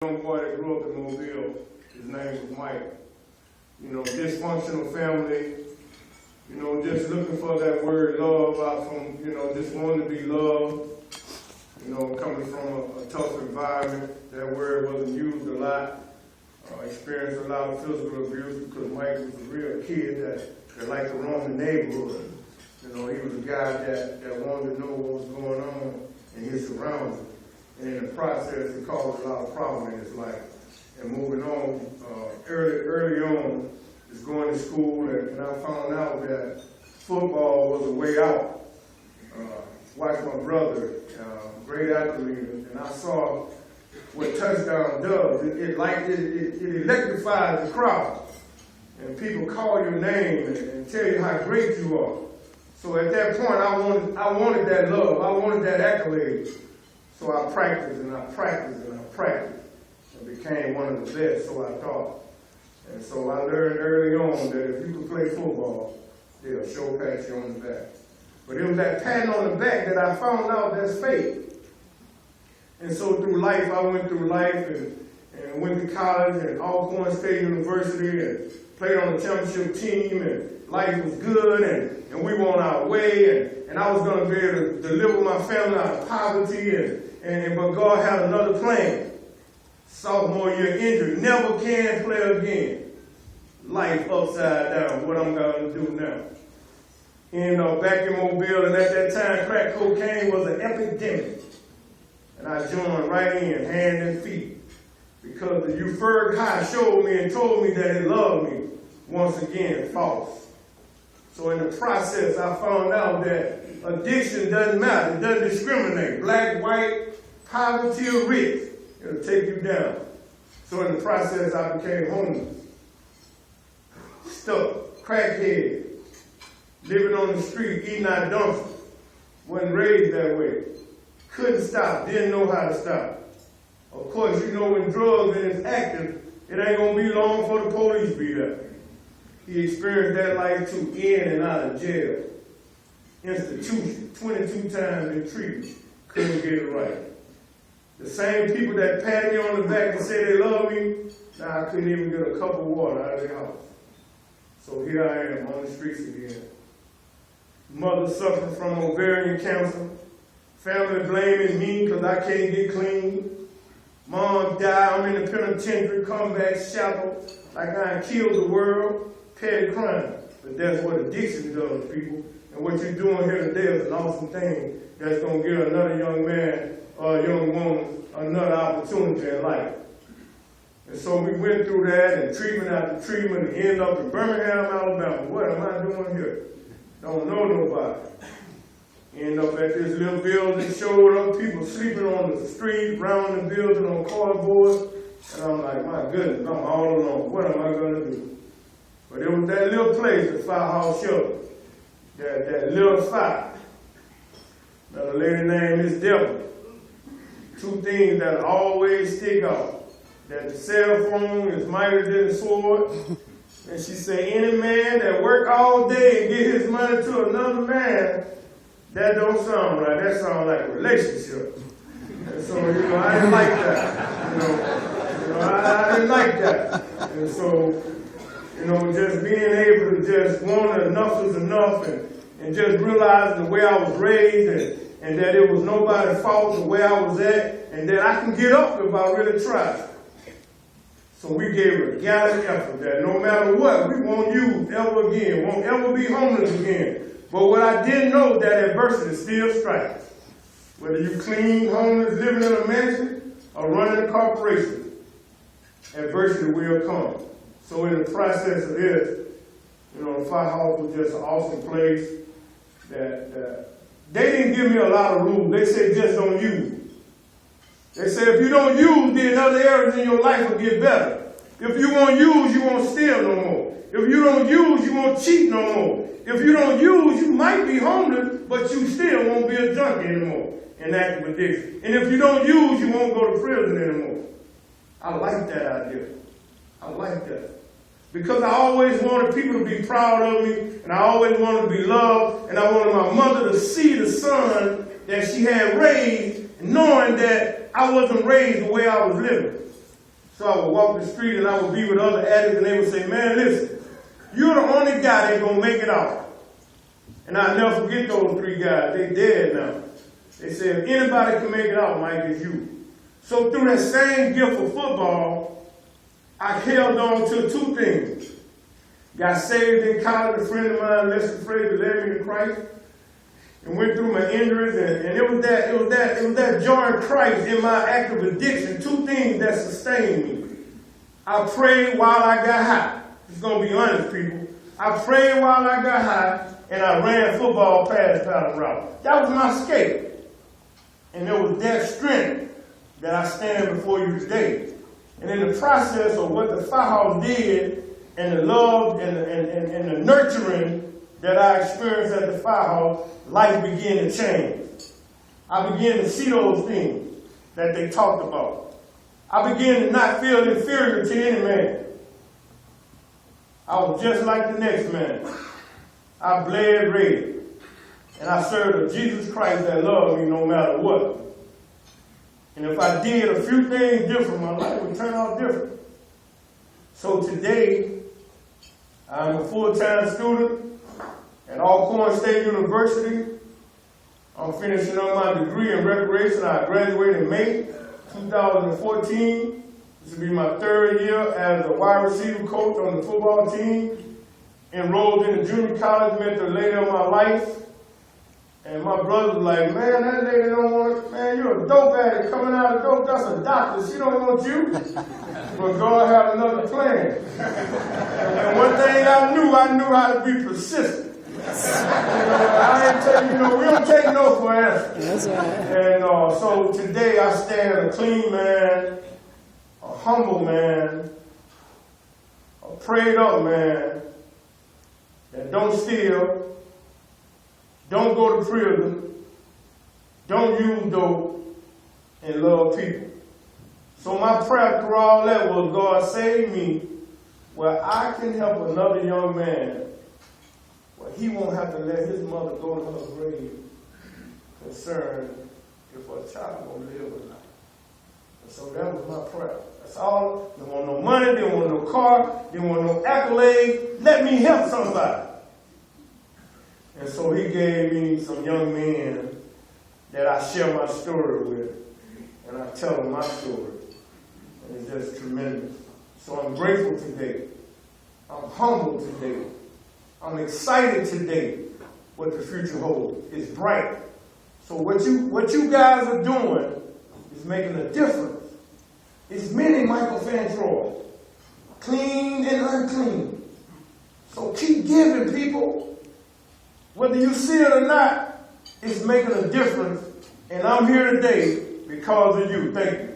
Young boy that grew up in Mobile, his name was Mike. You know, dysfunctional family, you know, just looking for that word love out from, you know, just wanting to be loved. You know, coming from a tough environment, that word wasn't used a lot. Experienced a lot of physical abuse because Mike was a real kid that liked to roam the neighborhood. You know, he was a guy that wanted to know what was going on in his surroundings. And in the process, it caused a lot of problems in his life. And moving on, early on, just going to school, and I found out that football was a way out. Watched my brother, great athlete, and I saw what touchdown does. It electrifies the crowd. And people call your name and tell you how great you are. So at that point, I wanted that love. I wanted that accolade. So I practiced and I practiced and I practiced and became one of the best, so I thought. And so I learned early on that if you could play football, they'll sure pat you on the back. But it was that patting on the back that I found out that's fake. And so through life, I went through life and went to college and Alcorn State University and played on the championship team, and life was good and we were on our way and I was going to be able to deliver my family out of poverty but God had another plan. Sophomore year injury, never can play again. Life upside down, what I'm going to do now. And back in Mobile, and at that time, crack cocaine was an epidemic. And I joined right in, hand and feet, because the euphoric high showed me and told me that it loved me. Once again, false. So in the process, I found out that addiction doesn't matter. It doesn't discriminate. Black, white, poverty, or rich. It'll take you down. So in the process, I became homeless. Stuck, crackhead, living on the street, eating out dumpsters. Wasn't raised that way. Couldn't stop, didn't know how to stop. Of course, you know when drugs and it's active, it ain't gonna be long before the police be there. He experienced that life too, in and out of jail. Institution, 22 times in treatment, couldn't get it right. The same people that pat me on the back and say they love me, now I couldn't even get a cup of water out of their house. So here I am on the streets again. Mother suffering from ovarian cancer. Family blaming me because I can't get clean. Mom died, I'm in the penitentiary, come back shackled like I killed the world. Petty crime. But that's what addiction does, people. And what you're doing here today is an awesome thing that's going to give another young man or a young woman another opportunity in life. And so we went through that and treatment after treatment and ended up in Birmingham, Alabama. What am I doing here? Don't know nobody. End up at this little building, showed up, people sleeping on the street, around the building on cardboard. And I'm like, my goodness, I'm all alone. What am I going to do? But it was that little place, the firehouse shelter, that little fire. Now, a lady named Miss Devil. Two things that always stick out. That the cell phone is mightier than the sword. And she said, any man that work all day and give his money to another man, that don't sound right. That sounds like a relationship. And so, you know, I didn't like that. You know, I didn't like that. And so, you know, just being able to just want enough is enough and just realizing the way I was raised and that it was nobody's fault the way I was at and that I can get up if I really try. So we gave her a gallant effort that no matter what, we won't use ever again, won't ever be homeless again. But what I didn't know, that adversity still strikes. Whether you clean, homeless, living in a mansion, or running a corporation, adversity will come. So in the process of this, you know, the firehouse was just an awesome place that they didn't give me a lot of rules. They said just don't use. They said if you don't use, then other areas in your life will get better. If you won't use, you won't steal no more. If you don't use, you won't cheat no more. If you don't use, you might be homeless, but you still won't be a junkie anymore in active addiction. And if you don't use, you won't go to prison anymore. I like that idea. I like that. Because I always wanted people to be proud of me, and I always wanted to be loved, and I wanted my mother to see the son that she had raised, knowing that I wasn't raised the way I was living. So I would walk the street and I would be with other addicts and they would say, man, listen, you're the only guy that's going to make it out. And I'll never forget those 3 guys. They dead now. They said, if anybody can make it out, Mike, it's you. So through that same gift for football, I held on to 2 things. Got saved in college. A friend of mine, Lester Frazier, led me to Christ. And went through my injuries, and it was that joy in Christ in my active addiction. 2 things that sustained me. I prayed while I got high. It's gonna be honest, people. I prayed while I got high, and I ran football past pattern route. That was my escape. And it was that strength that I stand before you today. And in the process of what the firehouse did, and the love and the nurturing that I experienced at the firehouse, life began to change. I began to see those things that they talked about. I began to not feel inferior to any man. I was just like the next man. I bled red. And I served a Jesus Christ that loved me no matter what. And if I did a few things different, my life would turn out different. So today, I'm a full-time student at Alcorn State University. I'm finishing up my degree in recreation. I graduated in May 2014. This will be my 3rd year as a wide receiver coach on the football team. Enrolled in the junior college, met the lady of my life. And my brother was like, man, that lady don't want it. Man, you're a dope addict coming out of dope. That's a doctor. She don't want you. But God had another plan. And one thing I knew how to be persistent. I ain't tell you, we don't take no for answers. That's right. And so today I stand a clean man, a humble man, a prayed up man that don't steal, don't go to prison, don't use dope, and love people. So my prayer through all that was, God save me where I can help another young man where he won't have to let his mother go to her grave concerned if a child will live or not. And so that was my prayer. That's all. They want no money, they want no car, they want no accolades. Let me help somebody. And so he gave me some young men that I share my story with. And I tell them my story. And it's just tremendous. So I'm grateful today. I'm humble today. I'm excited today what the future holds. It's bright. So what you guys are doing is making a difference. It's many Michael Fantroy, clean and unclean. So keep giving, people. Whether you see it or not, it's making a difference. And I'm here today because of you. Thank you.